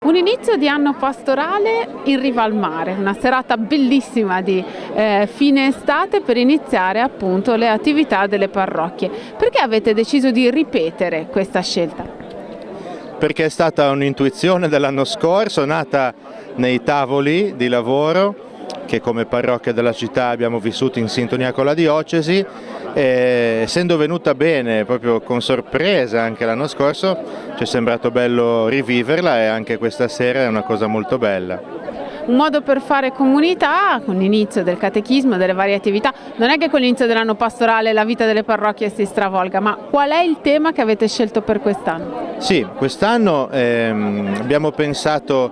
Un inizio di anno pastorale in riva al mare, una serata bellissima di fine estate per iniziare appunto le attività delle parrocchie. Perché avete deciso di ripetere questa scelta? Perché è stata un'intuizione dell'anno scorso, nata nei tavoli di lavoro che come parrocchia della città abbiamo vissuto in sintonia con la diocesi, e essendo venuta bene proprio con sorpresa anche l'anno scorso ci è sembrato bello riviverla e anche questa sera è una cosa molto bella. Un modo per fare comunità con l'inizio del catechismo, delle varie attività. Non è che con l'inizio dell'anno pastorale la vita delle parrocchie si stravolga, ma qual è il tema che avete scelto per quest'anno? Sì, quest'anno abbiamo pensato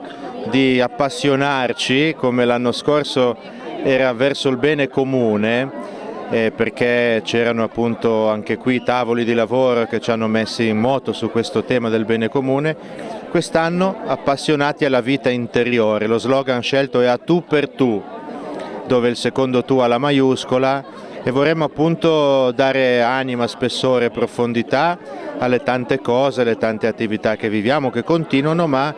di appassionarci, come l'anno scorso era verso il bene comune, perché c'erano appunto anche qui tavoli di lavoro che ci hanno messi in moto su questo tema del bene comune. Quest'anno appassionati alla vita interiore, lo slogan scelto è a tu per tu, dove il secondo tu ha la maiuscola, e vorremmo appunto dare anima, spessore e profondità alle tante cose, alle tante attività che viviamo, che continuano, ma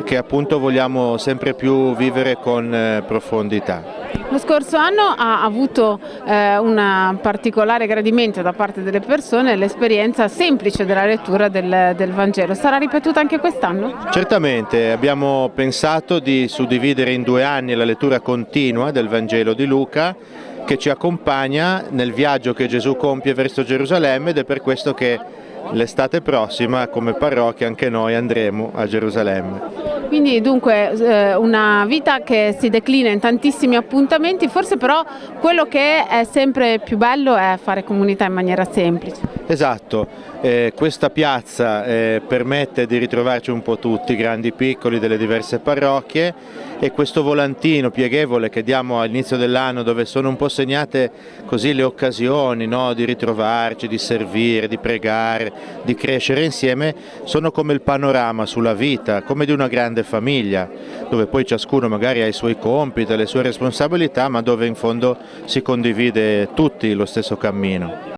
che appunto vogliamo sempre più vivere con profondità. Lo scorso anno ha avuto un particolare gradimento da parte delle persone l'esperienza semplice della lettura del Vangelo. Sarà ripetuta anche quest'anno? Certamente, abbiamo pensato di suddividere in 2 anni la lettura continua del Vangelo di Luca, che ci accompagna nel viaggio che Gesù compie verso Gerusalemme, ed è per questo che l'estate prossima come parrocchia anche noi andremo a Gerusalemme. Quindi dunque una vita che si declina in tantissimi appuntamenti, forse però quello che è sempre più bello è fare comunità in maniera semplice. Esatto, questa piazza permette di ritrovarci un po' tutti, grandi e piccoli, delle diverse parrocchie, e questo volantino pieghevole che diamo all'inizio dell'anno, dove sono un po' segnate così le occasioni, no? Di ritrovarci, di servire, di pregare, di crescere insieme, sono come il panorama sulla vita, come di una grande famiglia, dove poi ciascuno magari ha i suoi compiti, le sue responsabilità, ma dove in fondo si condivide tutti lo stesso cammino.